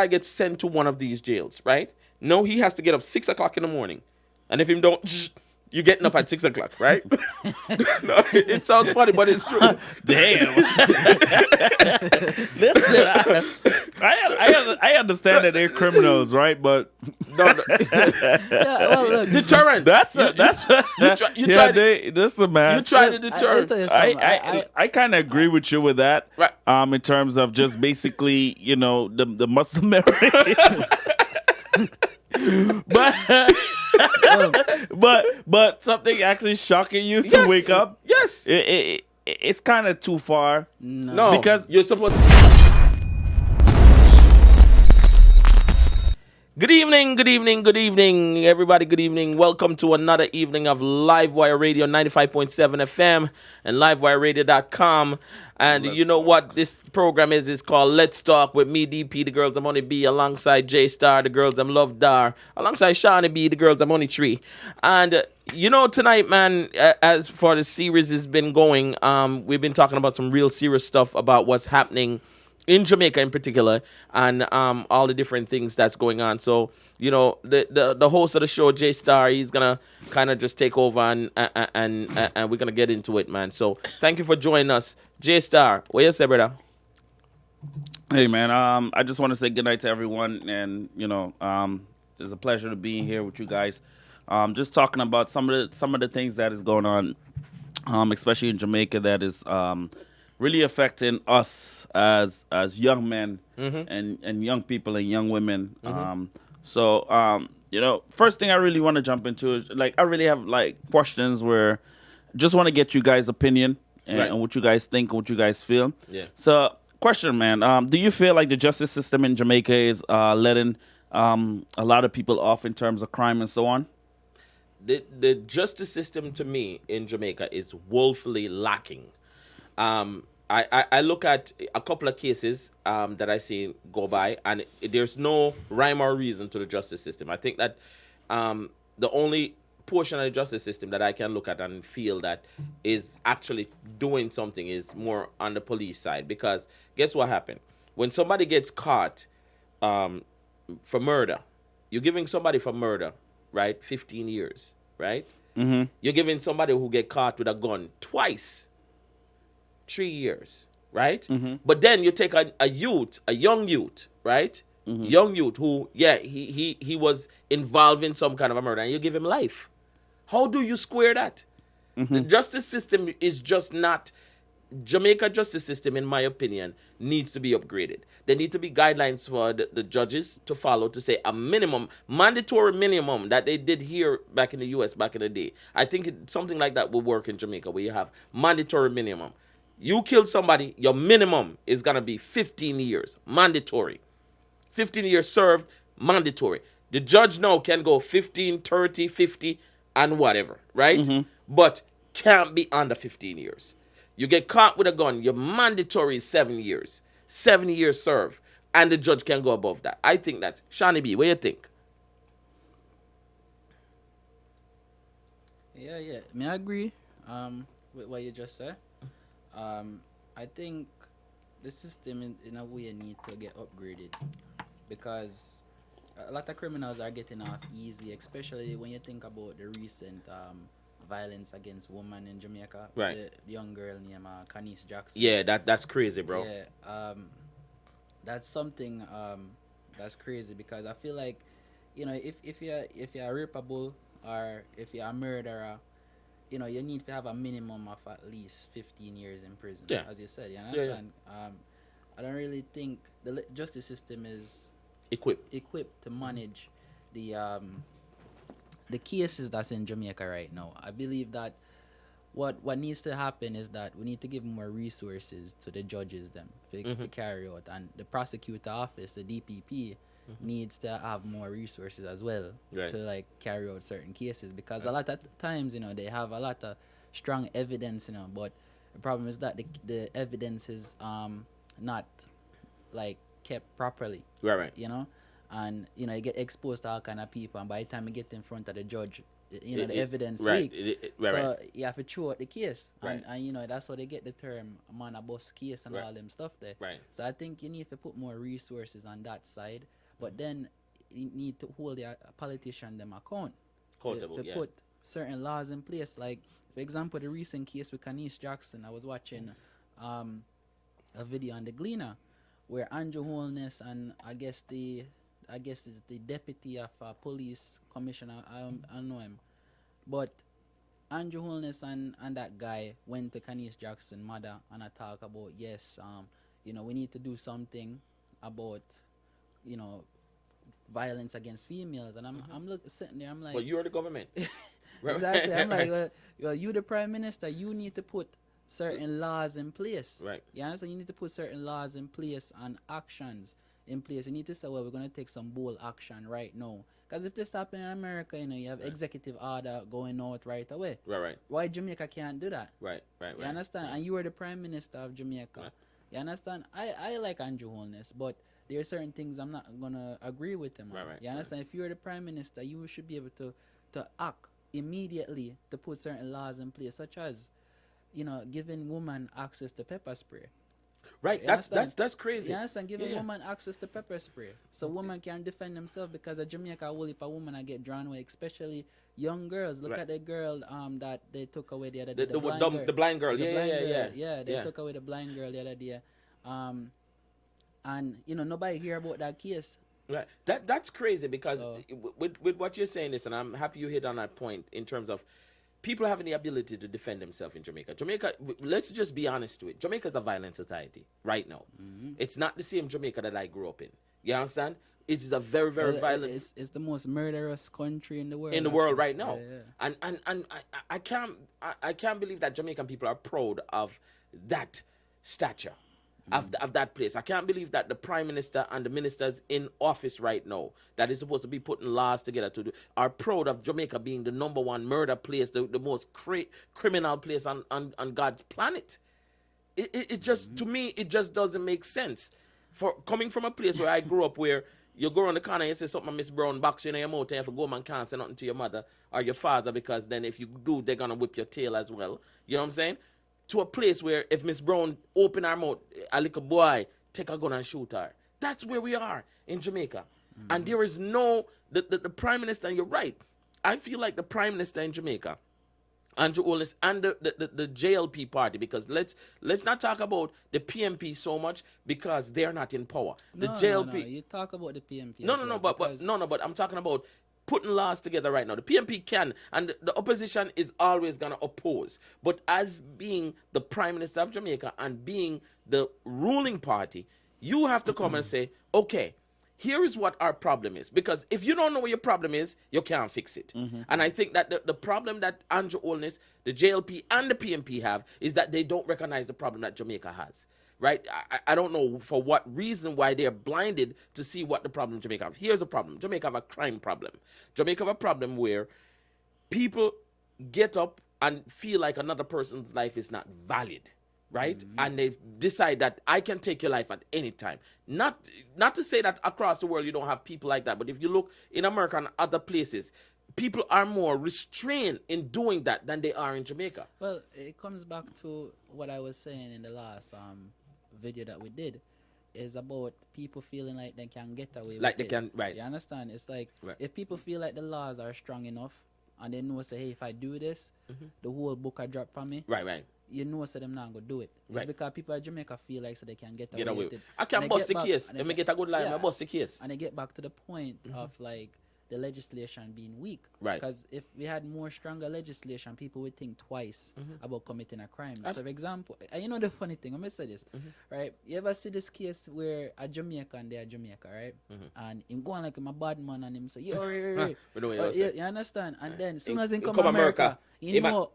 guy gets sent to one of these jails, right? No, he has to get up 6 o'clock in the morning, and if him don't, you getting up at 6 o'clock, right? No, it sounds funny, but it's true. Damn. Listen, I understand that they're criminals, right? But No, no. Yeah, well, look, Deterrent. that's you, you yeah, try to listen, man. you try to I'll deter. tell you something. I kind of agree with you with that. Right. In terms of just basically, the muscle memory. but but something actually shocking you to Yes. wake up. Yes. It's kind of too far. No, Because- you're supposed. Good evening, good evening, good evening, everybody. Good evening. Welcome to another evening of Livewire Radio 95.7 FM and livewireradio.com. And you know what this program is? It's called Let's Talk with me, DP, the girls I'm only B, alongside J Star, the girls I'm Love Dar, alongside Shawnee B, the girls I'm only Tree. And tonight, man, as for the series has been going, we've been talking about some real serious stuff about what's happening in Jamaica in particular, and all the different things that's going on. So, the host of the show, J Star, he's gonna kind of just take over and we're gonna get into it, man. So, thank you for joining us, J Star. What you say, brother? Hey, man. I just want to say good night to everyone, and it's a pleasure to be here with you guys. Just talking about some of the things that is going on, especially in Jamaica, that is really affecting us as young men and young people and young women. First thing I really want to jump into is I really have questions where just want to get you guys' opinion and what you guys think and what you guys feel. Yeah. So, question, man. Do you feel like the justice system in Jamaica is letting a lot of people off in terms of crime and so on? The justice system to me in Jamaica is woefully lacking. I look at a couple of cases that I see go by, and there's no rhyme or reason to the justice system. I think that the only portion of the justice system that I can look at and feel that is actually doing something is more on the police side. Because guess what happened? When somebody gets caught for murder, you're giving somebody for murder, right, 15 years, right? Mm-hmm. You're giving somebody who get caught with a gun twice, 3 years, right? Mm-hmm. But then you take a young youth, right? Mm-hmm. Young youth who, he was involved in some kind of a murder, and you give him life. How do you square that? Mm-hmm. The justice system is just not. Jamaica justice system, in my opinion, needs to be upgraded. There need to be guidelines for the judges to follow to say a mandatory minimum that they did here back in the U.S. back in the day. I think something like that will work in Jamaica, where you have mandatory minimum. You kill somebody, your minimum is going to be 15 years, mandatory. 15 years served, mandatory. The judge now can go 15, 30, 50, and whatever, right? Mm-hmm. But can't be under 15 years. You get caught with a gun, your mandatory is 7 years. 7 years served, and the judge can go above that. I think that. Shawnee B, what do you think? Yeah. I agree with what you just said. I think the system in a way need to get upgraded, because a lot of criminals are getting off easy, especially when you think about the recent violence against women in Jamaica. Right. The young girl named Khanice Jackson. Yeah, that's crazy, bro. Yeah. That's something that's crazy, because I feel like, if you're rapeable or if you're a murderer, you need to have a minimum of at least 15 years in prison, as you said. You understand? Yeah. I don't really think the justice system is equipped to manage the cases that's in Jamaica right now. I believe that what needs to happen is that we need to give more resources to the judges to carry out, and the prosecutor office, the DPP, needs to have more resources as well to carry out certain cases, because a lot of times they have a lot of strong evidence, but the problem is that the evidence is not kept properly, right. and you know you get exposed to all kind of people, and by the time you get in front of the judge, you know the It- evidence right, weak. right, So right. you have to throw out the case, Right. and you know that's how they get the term man a bus case and Right. all them stuff there. Right. So I think you need to put more resources on that side, but then you need to hold the politician them Accountable, to yeah. put certain laws in place. Like for example, the recent case with Khanice Jackson, I was watching a video on the Gleaner where Andrew Holness and I guess is the deputy of police commissioner. I don't know him, but Andrew Holness and that guy went to Khanice Jackson mother and I talk about yes, you know we need to do something about you know violence against females, and I'm sitting there, I'm like, But you're the government. Right. exactly. I'm like, well, you the prime minister, you need to put certain laws in place. Right. You understand? You need to put certain laws in place and actions in place. You need to say, well, we're going to take some bold action right now. Because if this happen in America, you know, you have executive order going out right away. Right. Why Jamaica can't do that? Right. You understand? And you are the prime minister of Jamaica. Right. You understand? I like Andrew Holness, but there are certain things I'm not gonna agree with him on. Right. You understand? If you're the prime minister, you should be able to act immediately to put certain laws in place, such as, you know, giving women access to pepper spray. Right. You That's understand? crazy. You understand? Giving Yeah. women access to pepper spray, so women can defend themselves, because in Jamaica, a whole heap of women I get drawn away, especially young girls. Look Right. at the girl that they took away the other The, day. the, the blind girl. The Yeah, blind yeah, girl. yeah. Yeah, they Yeah. took away the blind girl the other day. And you know nobody hear about that case. Right. That's crazy because So- with what you're saying is, and I'm happy you hit on that point in terms of people having the ability to defend themselves in Jamaica. Jamaica, let's just be honest to it. Jamaica's a violent society right now. It's not the same Jamaica that I grew up in. You understand? It is a very, very Well, violent It's the most murderous country in the world. in the world actually. right now. Yeah. And I can't believe that Jamaican people are proud of that stature. Of that place. I can't believe that the prime minister and the ministers in office right now that is supposed to be putting laws together to do are proud of Jamaica being the number one murder place, the most criminal place on God's planet. It just to me it just doesn't make sense. For coming from a place where I grew up, where you go around the corner and you say something, Miss Brown, box you in your mouth, and if you go man can't say nothing to your mother or your father, because then if you do, they're gonna whip your tail as well. You know what I'm saying? To a place where if Miss Brown open her mouth, a little boy take a gun and shoot her. That's where we are in Jamaica. And there is no the prime minister, and you're right. I feel like the prime minister in Jamaica, Andrew Holness, and the JLP party, because let's not talk about the PMP so much because they're not in power. The JLP. No, you talk about the PMP. No, as no, well, no, but because- no, no, but I'm talking about putting laws together right now. The PMP can, and the opposition is always gonna oppose. But as being the Prime Minister of Jamaica and being the ruling party, you have to come and say, okay, here is what our problem is. Because if you don't know what your problem is, you can't fix it. And I think that the problem that Andrew Holness, the JLP, and the PMP have is that they don't recognize the problem that Jamaica has. Right? I don't know for what reason why they're blinded to see what the problem Jamaica have. Here's the problem. Jamaica have a crime problem. Jamaica have a problem where people get up and feel like another person's life is not valid. Right? And they decide that I can take your life at any time. Not to say that across the world you don't have people like that, but if you look in America and other places, people are more restrained in doing that than they are in Jamaica. Well, it comes back to what I was saying in the last video that we did, is about people feeling like they can get away Like with they it. can, right. You understand? It's like Right. if people feel like the laws are strong enough and they know say, hey, if I do this, the whole book I drop from me. Right. You know, so them not gonna do it. It's Right. because people in Jamaica feel like so they can get Get away away. with it. I can And they bust get the back- case. and Let they me get- get a good line. yeah. I bust the case. And they get back to the point of like the legislation being weak. Right. Because if we had more stronger legislation, people would think twice about committing a crime. So, for example, and you know the funny thing, I'm gonna say this, right? You ever see this case where a Jamaican, they're Jamaica, right? And him going like him a bad man, and him say, yo, We know what you're saying. you understand? And then as soon In- as he in come come America, America, he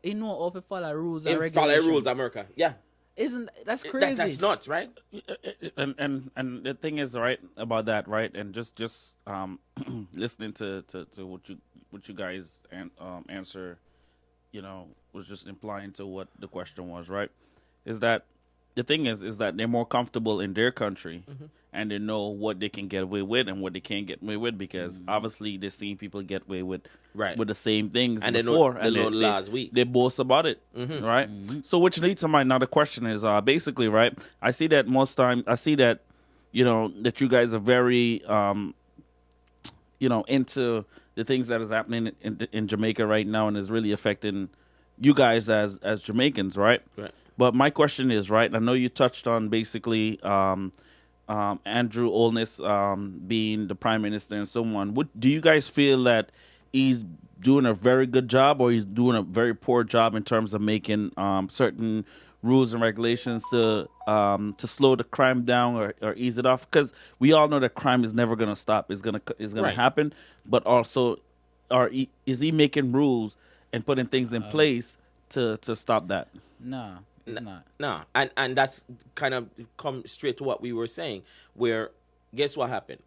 he know how to follow rules and In follow regulations. rules, America. Yeah. Isn't that's crazy? That's nuts, right? And the thing is, right, about that, right, and just listening to what you guys answer, you know, was just implying to what the question was, right? Is that the thing is that they're more comfortable in their country, and they know what they can get away with and what they can't get away with, because obviously they're seeing people get away with Right. with the same things And before, they know the last week. they boast about it, right? So which leads to my another question is basically, right, I see that most time I see that, that you guys are very into the things that is happening in Jamaica right now, and is really affecting you guys as Jamaicans, right? Right. But my question is, right, I know you touched on basically Andrew Olness being the prime minister and so on. Do you guys feel that he's doing a very good job, or he's doing a very poor job in terms of making certain rules and regulations to slow the crime down, or ease it off? Because we all know that crime is never going to stop. It's gonna Right. happen, but also, is he making rules and putting things in place to stop that? No, it's not. No, and that's kind of come straight to what we were saying, where guess what happened?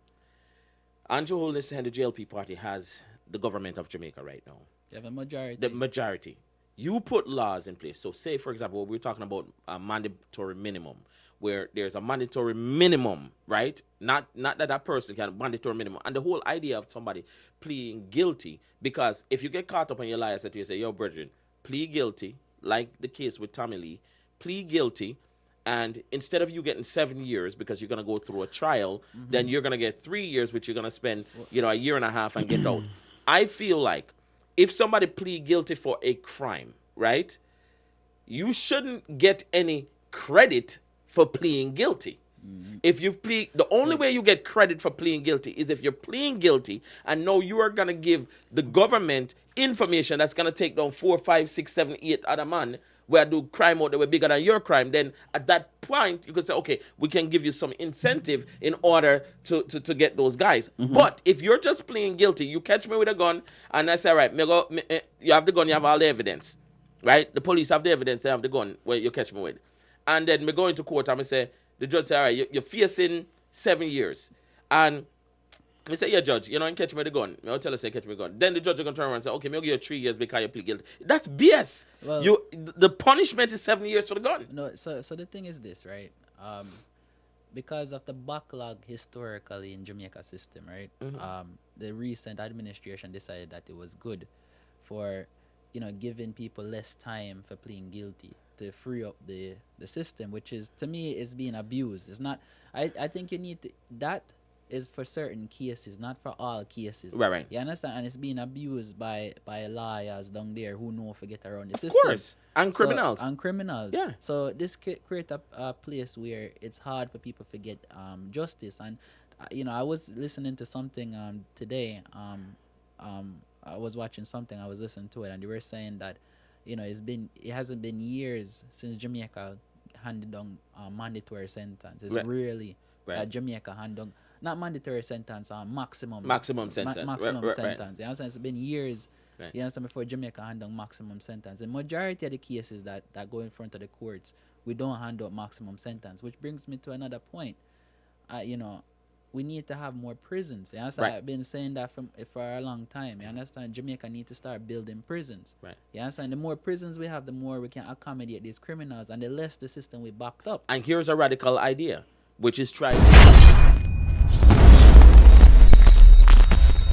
Andrew Holness and the JLP party has the government of Jamaica right now. You have a majority. The majority. You put laws in place. So say, for example, we're talking about a mandatory minimum, where there's a mandatory minimum, right? Not that person can mandatory minimum. And the whole idea of somebody pleading guilty, because if you get caught up on your lie, I said to you, say, yo, brethren, plead guilty, like the case with Tommy Lee, plead guilty, and instead of you getting 7 years because you're going to go through a trial, then you're going to get 3 years, which you're going to spend, a year and a half and get out. I feel like if somebody plead guilty for a crime, right, you shouldn't get any credit for pleading guilty. If you plead, the only way you get credit for pleading guilty is if you're pleading guilty and know you are going to give the government information that's going to take down 4, 5, 6, 7, 8 other man where do crime out there were bigger than your crime. Then at that point you could say, okay, we can give you some incentive in order to get those guys. But if you're just pleading guilty, you catch me with a gun and I say, all right, you have the gun, you have all the evidence, right? The police have the evidence, they have the gun where you catch me with, and then me go into court and me say, the judge say, all right, you're facing 7 years. And I say, yeah, judge, you catch me with the gun. I'll tell her, say, catch me with the gun. Then the judge is going to turn around and say, okay, I'll give you 3 years because you plead guilty. That's BS. Well, the punishment is 7 years for the gun. No, so the thing is this, right? Because of the backlog historically in Jamaica system, right? The recent administration decided that it was good for, giving people less time for pleading guilty to free up the system, which is, to me, is being abused. It's not. I think you need to, that is for certain cases, not for all cases. Right. You understand? And it's being abused by lawyers down there who know if to get around the Of system. course. And criminals. And criminals. Yeah. So this create a place where it's hard for people to get justice. And I was listening to something today. I was watching something. I was listening to it, and they were saying that it hasn't been years since Jamaica handed down mandatory sentence. It's Right. really Right. Jamaica hand down, not mandatory sentence, maximum sentence. maximum Right. sentence. You understand? It's been years. Right. You understand? Before Jamaica hand down maximum sentence. The majority of the cases that go in front of the courts, we don't hand out maximum sentence, which brings me to another point. We need to have more prisons. You understand? Right. I've been saying that for a long time. You understand? Jamaica need to start building prisons. Right. You understand? The more prisons we have, the more we can accommodate these criminals, and the less the system we backed up. And here's a radical idea, which is try